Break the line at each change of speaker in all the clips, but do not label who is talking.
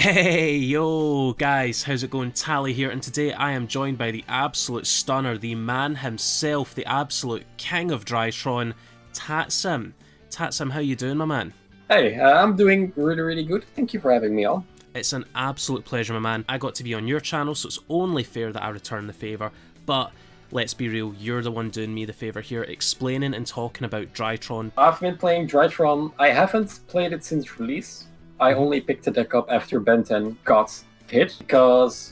Hey, yo, guys, how's it going? Tally here, and today I am joined by the absolute stunner, the man himself, the absolute king of Drytron, Tatsym. Tatsym, how you doing, my man?
Hey, I'm doing really good. Thank you for having me on.
It's an absolute pleasure, my man. I got to be on your channel, so it's only fair that I return the favour, but let's be real, you're the one doing me the favour here, explaining and talking about Drytron.
I've been playing Drytron. I haven't played it since release. I only picked the deck up after Ben 10 got hit, because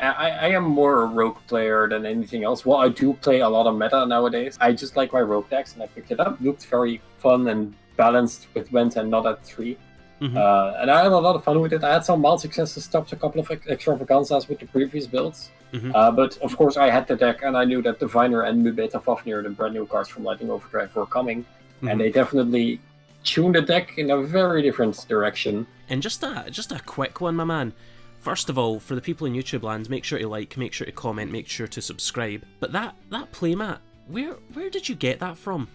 I am more a rogue player than anything else. Well, I do play a lot of meta nowadays. I just like my rogue decks, and I picked it up. It looked very fun and balanced with Ben 10 not at 3. And I had a lot of fun with it. I had some mild successes, stopped a couple of extravaganzas with the previous builds. But of course I had the deck, and I knew that Diviner and Mubeta Fafnir, the brand new cards from Lightning Overdrive, were coming. And they definitely tuned the deck in a very different direction.
And just a quick one, my man. First of all, for the people in YouTube land, make sure to like, make sure to comment, make sure to subscribe. But that playmat, where did you get that from?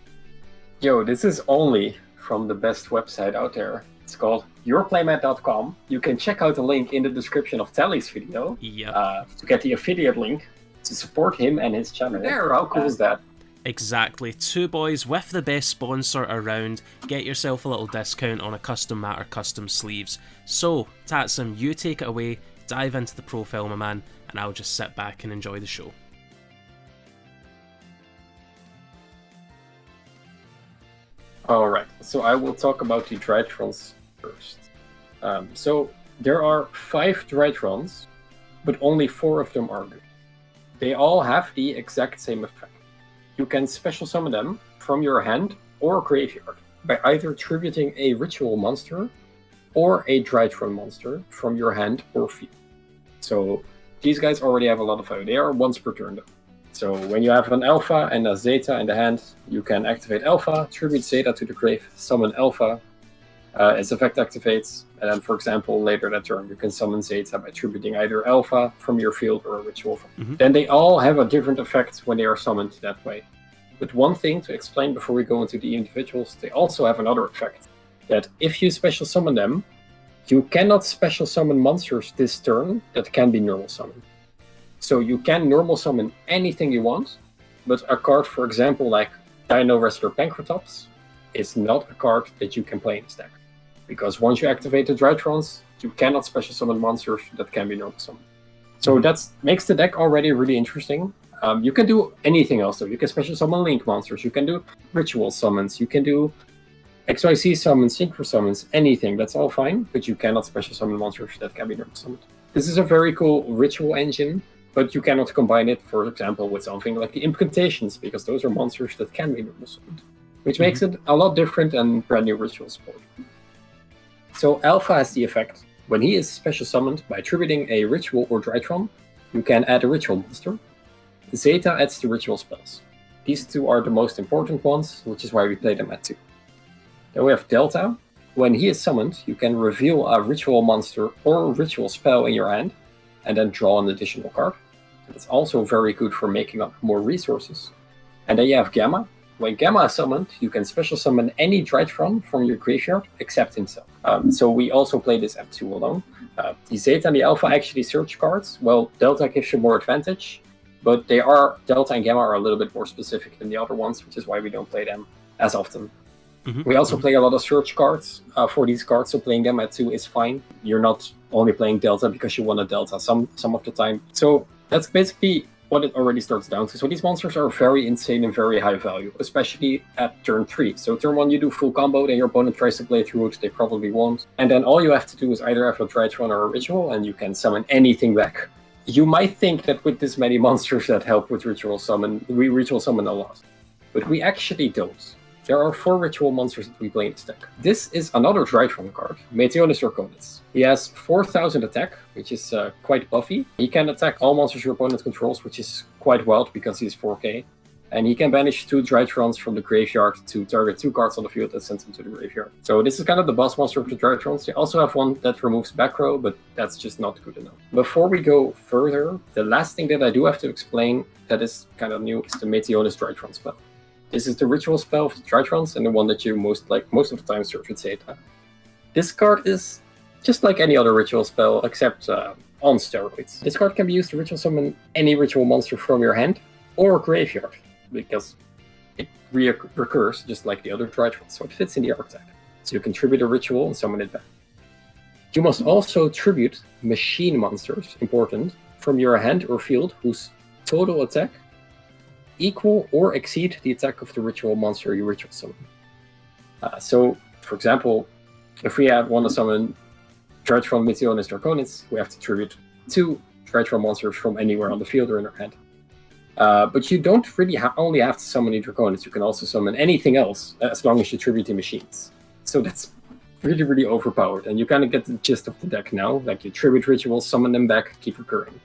Yo, this is only from the best website out there. It's called yourplaymat.com. You can check out the link in the description of Tally's video to get the affiliate link to support him and his channel. There, how cool is that?
Exactly. Two boys with the best sponsor around. Get yourself a little discount on a custom mat or custom sleeves. So, Tatsym, you take it away, dive into the profile, my man, and I'll just sit back and enjoy the show.
Alright, so I will talk about the Drytrons first. So, there are 5 Drytrons, but only 4 of them are good. They all have the exact same effect. You can special summon them from your hand or graveyard by either tributing a ritual monster or a Drytron monster from your hand or field. So these guys already have a lot of value. They are once per turn though. So when you have an Alpha and a Zeta in the hand, you can activate Alpha, tribute Zeta to the grave, summon Alpha, its effect activates, and then, for example, later that turn, you can summon Zeta by tributing either Alpha from your field or a ritual. Then they all have a different effect when they are summoned that way. But one thing to explain before we go into the individuals, they also have another effect. That if you special summon them, you cannot special summon monsters this turn that can be normal summoned. So you can normal summon anything you want, but a card, for example, like Dino Wrestler Pancratops, is not a card that you can play in this deck. Because once you activate the Drytrons, you cannot special summon monsters that can be normal summoned. So that makes the deck already really interesting. You can do anything else though. You can special summon Link monsters, you can do ritual summons, you can do XYZ summons, Synchro summons, anything, that's all fine, but you cannot special summon monsters that can be normal summoned. This is a very cool ritual engine, but you cannot combine it, for example, with something like the Incantations, because those are monsters that can be normal summoned. Which makes it a lot different than brand new ritual support. So Alpha has the effect. When he is special summoned by attributing a ritual or Drytron, you can add a ritual monster. Zeta adds the ritual spells. These two are the most important ones, which is why we play them at 2. Then we have Delta. When he is summoned, you can reveal a ritual monster or ritual spell in your hand, and then draw an additional card. That's also very good for making up more resources. And then you have Gamma. When Gamma is summoned, you can special summon any Drytron from your graveyard except himself. So we also play this at 2 alone. The Zeta and the Alpha actually search cards. Well, Delta gives you more advantage, but Delta and Gamma are a little bit more specific than the other ones, which is why we don't play them as often. We also play a lot of search cards for these cards, so playing them at 2 is fine. You're not only playing Delta because you want a Delta some of the time. So that's basically what it already starts down to. So these monsters are very insane and very high value, especially at turn 3. So turn 1 you do full combo, then your opponent tries to play through it, they probably won't. And then all you have to do is either have a Drytron or a Ritual, and you can summon anything back. You might think that with this many monsters that help with Ritual Summon, we Ritual Summon a lot. But we actually don't. There are 4 ritual monsters that we play in this deck. This is another Drytron card, Meteonis Orconis. He has 4000 attack, which is quite buffy. He can attack all monsters your opponent controls, which is quite wild because he's 4k. And he can banish 2 Drytrons from the graveyard to target 2 cards on the field and send them to the graveyard. So this is kind of the boss monster of the Drytrons. They also have one that removes back row, but that's just not good enough. Before we go further, the last thing that I do have to explain that is kind of new is the Meteonis Drytron spell. This is the ritual spell of the Drytrons and the one that you most of the time search with Zeta. This card is just like any other ritual spell, except on steroids. This card can be used to ritual summon any ritual monster from your hand or graveyard, because it recurs just like the other Drytron, so it fits in the archetype. So you can tribute a ritual and summon it back. You must also tribute machine monsters, important, from your hand or field whose total attack equal or exceed the attack of the ritual monster you ritual summon. So, for example, if we want to summon Drytron, Meteonis, Draconis, we have to tribute 2 Drytron monsters from anywhere on the field or in our hand. But you don't really only have to summon the Draconis, you can also summon anything else, as long as you tribute the machines. So that's really, really overpowered, and you kind of get the gist of the deck now. Like, you tribute rituals, summon them back, keep recurring.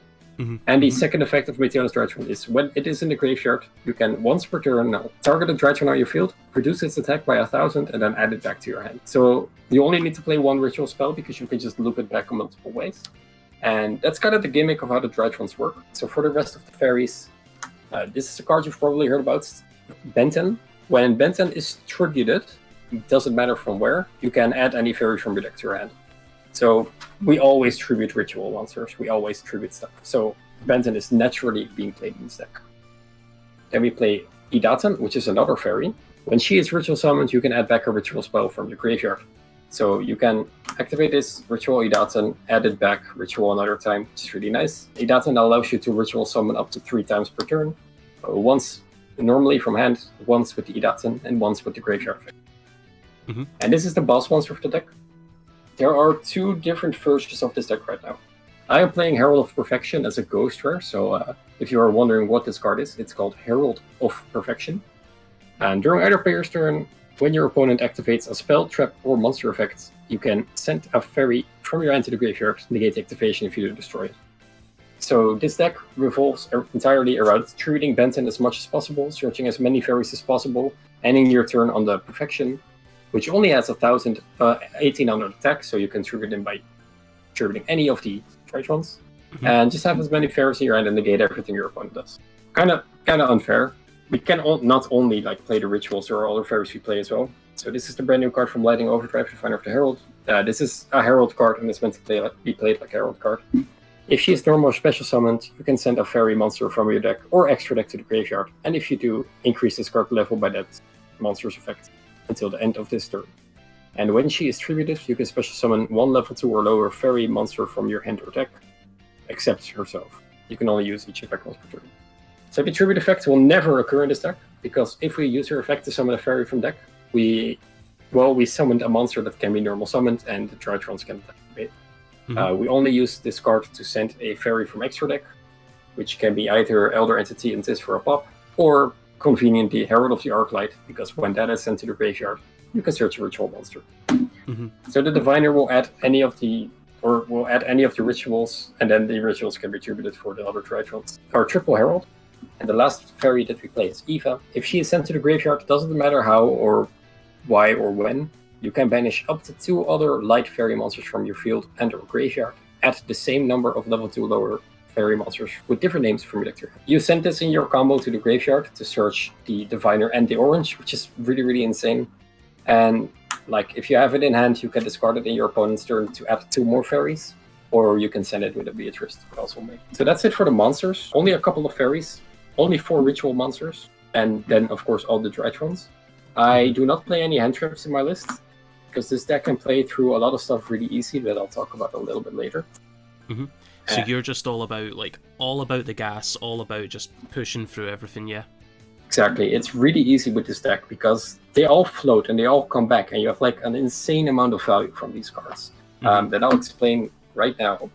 And the second effect of Meteonis Drytron is when it is in the graveyard, you can once per turn target a Drytron on your field, reduce its attack by 1,000, and then add it back to your hand. So you only need to play one ritual spell because you can just loop it back in multiple ways. And that's kind of the gimmick of how the Drytrons work. So for the rest of the fairies, this is a card you've probably heard about, Benton. When Benton is tributed, it doesn't matter from where, you can add any fairy from your deck to your hand. So we always tribute ritual monsters, we always tribute stuff. So Benton is naturally being played in this deck. Then we play Idaten, which is another fairy. When she is ritual summoned, you can add back a ritual spell from the graveyard. So you can activate this ritual Idaten, add it back, ritual another time, which is really nice. Idaten allows you to ritual summon up to 3 times per turn. Once normally from hand, once with the Idaten, and once with the graveyard effect. And this is the boss monster of the deck. There are 2 different versions of this deck right now. I am playing Herald of Perfection as a ghost rare, so if you are wondering what this card is, it's called Herald of Perfection. And during either player's turn, when your opponent activates a spell, trap, or monster effect, you can send a fairy from your hand to the graveyard, negate the activation if you do destroy it. So this deck revolves entirely around treating Benton as much as possible, searching as many fairies as possible, ending your turn on the Perfection, which only has 1,800 attack, so you can trigger them by triggering any of the Drytrons, and just have as many fairies in your hand and negate everything your opponent does. Kind of unfair. We can not only play the rituals, there are other fairies we play as well. So this is the brand new card from Lightning Overdrive, Definer of the Herald. This is a Herald card, and it's meant to be played like a Herald card. If she is normal or special summoned, you can send a fairy monster from your deck or extra deck to the graveyard, and if you do, increase this card level by that monster's effect until the end of this turn. And when she is tributed, you can special summon 1 level 2 or lower fairy monster from your hand or deck, except herself. You can only use each effect once per turn. So the tribute effect will never occur in this deck, because if we use her effect to summon a fairy from deck, we summoned a monster that can be normal summoned, and the Drytrons can activate. We only use this card to send a fairy from extra deck, which can be either Elder Entity and this for a pop, or conveniently Herald of the Arclight, because when that is sent to the graveyard, you can search a ritual monster. So the Diviner will add any of the rituals, and then the rituals can be attributed for the other Drytrons. Our triple Herald. And the last fairy that we play is Eva. If she is sent to the graveyard, doesn't matter how or why or when, you can banish up to 2 other light fairy monsters from your field and or graveyard. Add the same number of level 2 lower fairy monsters with different names from your deck. You send this in your combo to the graveyard to search the Diviner and the Orange, which is really, really insane. And if you have it in hand, you can discard it in your opponent's turn to add 2 more fairies, or you can send it with a Beatrice to also make. So that's it for the monsters. Only a couple of fairies, only 4 ritual monsters, and then of course all the Drytrons. I do not play any hand traps in my list, because this deck can play through a lot of stuff really easy that I'll talk about a little bit later.
So you're just all about the gas, all about just pushing through everything, yeah?
Exactly. It's really easy with this deck because they all float and they all come back, and you have an insane amount of value from these cards that I'll explain right now.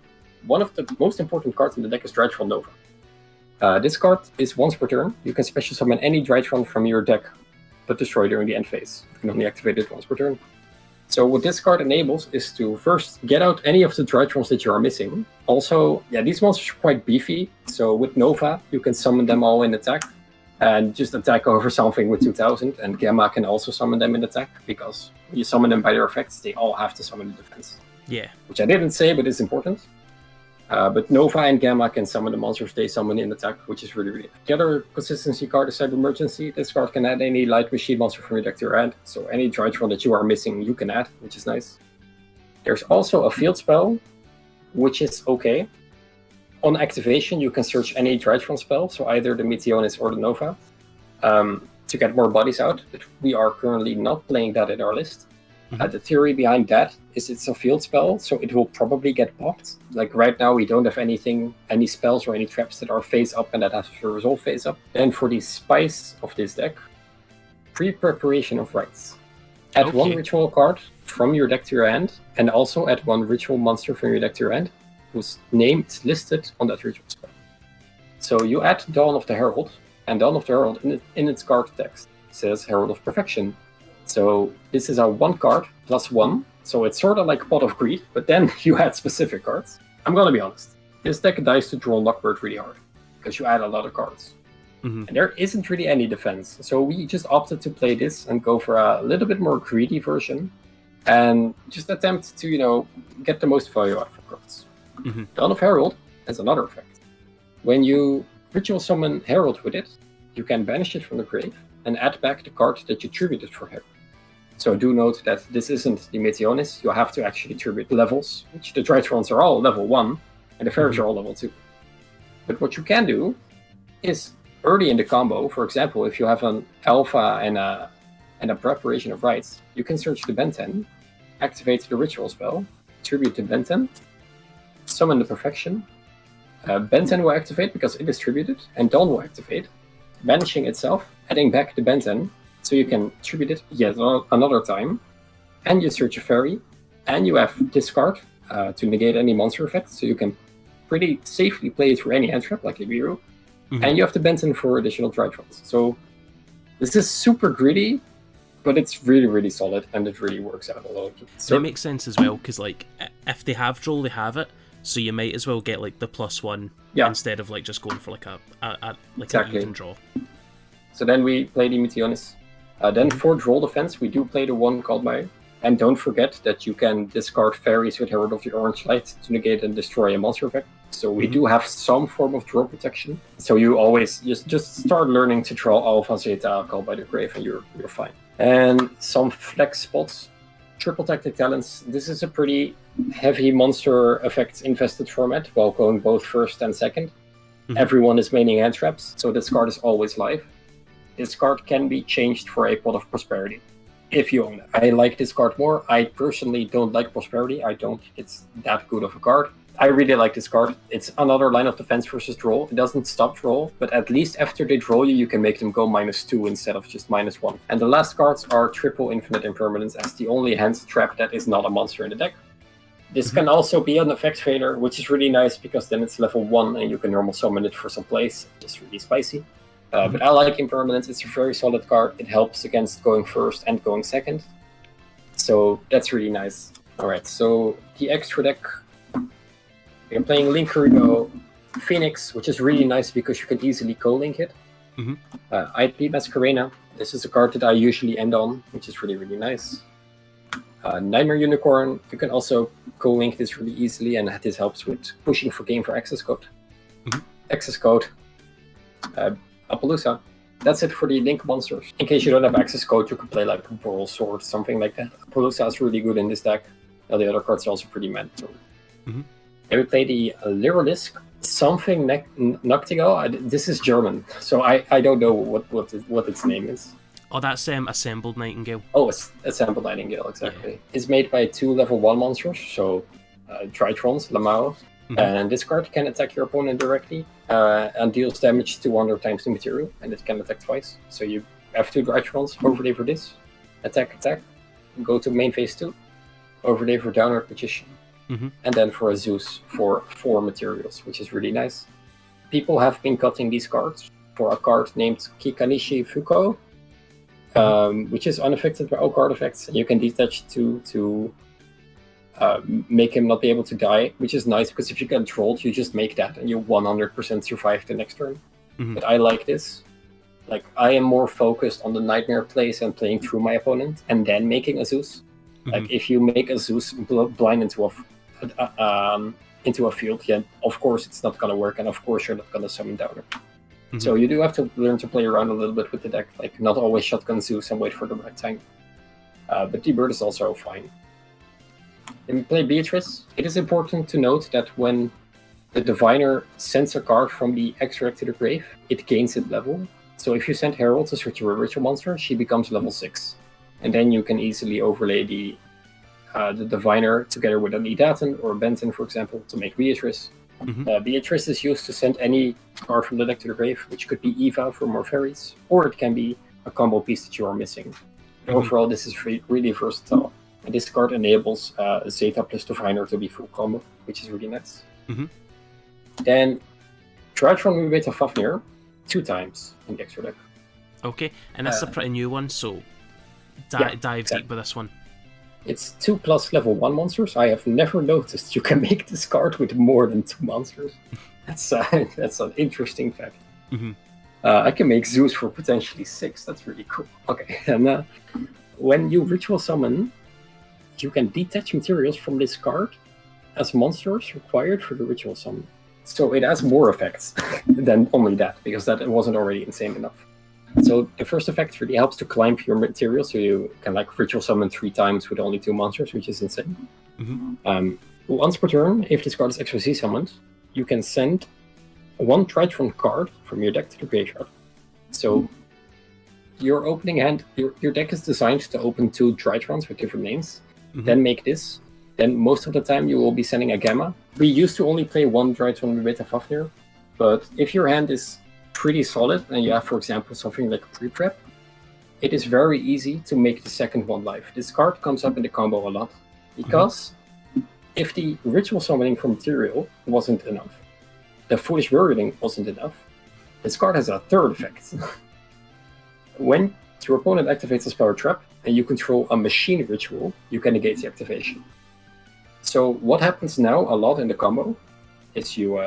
One of the most important cards in the deck is Drytron Nova. This card is once per turn. You can special summon any Drytron from your deck, but destroy during the end phase. You can only activate it once per turn. So what this card enables is to first get out any of the Drytrons that you are missing. Also, these monsters are quite beefy, so with Nova, you can summon them all in attack, and just attack over something with 2000, and Gamma can also summon them in attack, because when you summon them by their effects, they all have to summon in defense.
Yeah.
Which I didn't say, but it's important. But Nova and Gamma can summon the monsters they summon in attack, which is really, really nice. The other consistency card is Cyber Emergency. This card can add any light machine monster from your deck to your hand, so any Drytron that you are missing, you can add, which is nice. There's also a field spell, which is okay. On activation, you can search any Drytron spell, so either the Meteonis or the Nova, to get more bodies out, but we are currently not playing that in our list. The theory behind that is it's a field spell, so it will probably get popped. Like right now, we don't have any spells or any traps that are face up and that have to resolve face up. And for the spice of this deck, pre-preparation of rites. Add one ritual card from your deck to your hand, and also add one ritual monster from your deck to your hand, whose name is listed on that ritual spell. So you add Dawn of the Herald, and Dawn of the Herald in its card text says Herald of Perfection. So this is a 1 card plus 1, so it's sort of like Pot of Greed, but then you add specific cards. I'm gonna be honest, this deck dies to draw Knockbird really hard, because you add a lot of cards. And there isn't really any defense, so we just opted to play this and go for a little bit more greedy version, and just attempt to, get the most value out of cards. Dawn of Herald has another effect. When you ritual summon Herald with it, you can banish it from the grave and add back the card that you tributed for Herald. So do note that this isn't the Meteonis, you have to actually tribute levels, which the Drytrons are all level 1, and the fairies are all level 2. But what you can do is, early in the combo, for example, if you have an Alpha and a Preparation of Rites, you can search the Benten, activate the ritual spell, tribute the Benten, summon the Perfection, Benten will activate because it is tributed, and Dawn will activate, banishing itself, adding back the Benten, so you can tribute it yet another time, and you search a fairy, and you have discard to negate any monster effect, so you can pretty safely play it for any hand trap, like Ibiru, and you have the Benten for additional Drytrons. So this is super greedy, but it's really, really solid, and it really works out a lot.
So it makes sense as well, because if they have draw, they have it. So you might as well get the +1 instead of just going for an even draw.
So then we play the Meteonis. Then for draw defense, we do play the 1 called by. And don't forget that you can discard fairies with Herald of the Orange Light to negate and destroy a monster effect. So we do have some form of draw protection. So you always just start learning to draw Alpha, Zeta, called by the grave, and you're fine. And some flex spots. Triple Tactic Talents. This is a pretty heavy monster effects infested format, while going both first and second. Everyone is maining hand traps, so this card is always live. This card can be changed for a Pot of Prosperity, if you own it. I like this card more. I personally don't like Prosperity. I don't think it's that good of a card. I really like this card. It's another line of defense versus draw. It doesn't stop draw, but at least after they draw you can make them go -2 instead of just -1. And the last cards are triple Infinite Impermanence as the only hand trap that is not a monster in the deck. This can also be an effect failure, which is really nice because then it's level 1 and you can normal summon it for some place. It's really spicy. But I like Impermanence. It's a very solid card. It helps against going first and going second. So that's really nice. Alright, so the extra deck. I'm playing Linkurigo Phoenix, which is really nice because you can easily co-link it. IP Masquerena. This is a card that I usually end on, which is really, really nice. Nightmare Unicorn. You can also co-link this really easily, and this helps with pushing for game for access code. Access code. Appaloosa. That's it for the link monsters. In case you don't have access code, you can play Boral Sword, something like that. Appaloosa is really good in this deck. Now the other cards are also pretty mandatory. Then we play the Lyrilisk, something Nachtigall. This is German, so I don't know what its name is.
Oh, that's Assembled Nightingale.
Oh, it's Assembled Nightingale, exactly. Yeah. It's made by 2 level 1 monsters, so Drytrons, Lamau. And this card can attack your opponent directly and deals damage 200 times the material, and it can attack twice. So you have 2 Drytrons, overlay for this, attack, go to main phase 2, overlay for Downward Magician. And then for a Zeus for 4 materials, which is really nice. People have been cutting these cards for a card named Kikanishi Fuko, which is unaffected by all card effects. You can detach to make him not be able to die, which is nice because if you get trolled, you just make that and you 100% survive the next turn. But I like this. I am more focused on the Nightmare plays and playing through my opponent and then making a Zeus. If you make a Zeus blind into a field, of course it's not going to work, and of course you're not going to summon Downer. So you do have to learn to play around a little bit with the deck, not always shotgun Zeus and wait for the right time. But the bird is also fine. Then we play Beatrice. It is important to note that when the Diviner sends a card from the extra deck to the grave, it gains its level. So if you send Herald to search a ritual monster, she becomes level 6. And then you can easily overlay the Diviner together with an Edatin or a Benton, for example, to make Beatrice. Beatrice is used to send any card from the deck to the grave, which could be Eva for more fairies, or it can be a combo piece that you are missing. Overall, this is really versatile. And this card enables Zeta plus Diviner to be full combo, which is really nice. Then Drytron we Beta Fafnir 2 times in the extra deck.
Okay, and that's a pretty new one, so dive deep with this one.
It's 2+ level 1 monsters. I have never noticed you can make this card with more than 2 monsters. That's an interesting fact. I can make Zeus for potentially 6. That's really cool. Okay, and when you ritual summon, you can detach materials from this card as monsters required for the ritual summon. So it has more effects than only that, because that wasn't already insane enough. So the first effect really helps to climb your materials, so you can like ritual summon 3 times with only 2 monsters, which is insane. Once per turn, if this card is XYZ summoned, you can send 1 Drytron card from your deck to the graveyard. So your opening hand, your deck is designed to open 2 Drytrons with different names. Then make this. Then most of the time you will be sending a Gamma. We used to only play 1 Drytron Beta Fafnir, but if your hand is pretty solid and you have, for example, something like a pre-prep, it is very easy to make the second one live. This card comes up in the combo a lot, because if the ritual summoning from material wasn't enough, the foolish whirling wasn't enough, this card has a third effect. When your opponent activates a spell or trap and you control a machine ritual, you can negate the activation. So what happens now a lot in the combo is you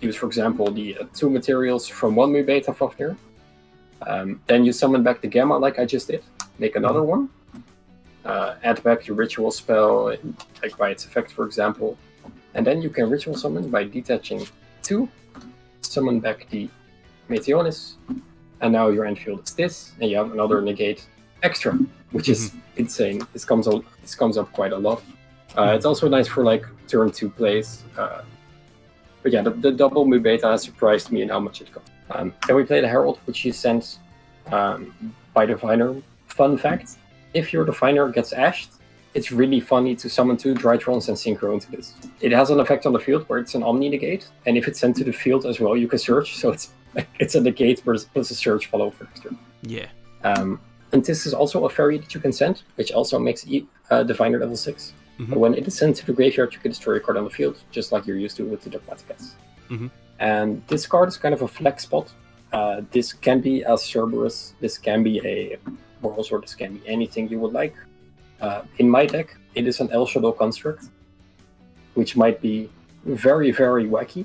use, for example, the 2 materials from 1 Mu Beta Fafnir. Then you summon back the Gamma like I just did, make another one, add back your ritual spell, like by its effect, for example. And then you can ritual summon by detaching 2, summon back the Meteonis, and now your end field is this, and you have another negate extra, which is insane. This comes up quite a lot. It's also nice for like turn 2 plays. But yeah, the double Mu Beta has surprised me in how much it costs. Then we play the Herald, which you sent by Diviner. Fun fact, if your Diviner gets ashed, it's really funny to summon 2 Drytrons and synchro into this. It has an effect on the field where it's an Omni negate, and if it's sent to the field as well, you can search, so it's a negate plus a search followed for next turn.
Yeah.
And this is also a fairy that you can send, which also makes Diviner level 6. When it is sent to the graveyard, you can destroy a card on the field, just like you're used to with the Dogmaticus. And this card is kind of a flex spot. This can be a Cerberus, this can be a Boros, or this can be anything you would like. In my deck, it is an El Shadow construct, which might be very, very wacky.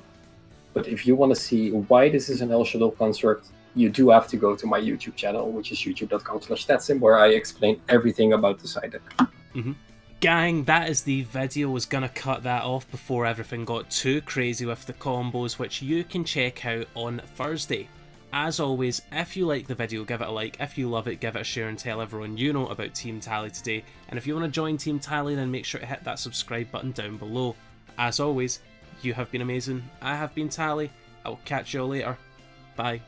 But if you want to see why this is an El Shadow construct, you do have to go to my YouTube channel, which is youtube.com/Tatsym, where I explain everything about the side deck.
Gang, that is the video. I was gonna cut that off before everything got too crazy with the combos, which you can check out on Thursday. As always, if you like the video, give it a like. If you love it, give it a share and tell everyone you know about Team Tally today. And if you want to join Team Tally, then make sure to hit that subscribe button down below. As always, you have been amazing. I have been Tally. I will catch you all later. Bye.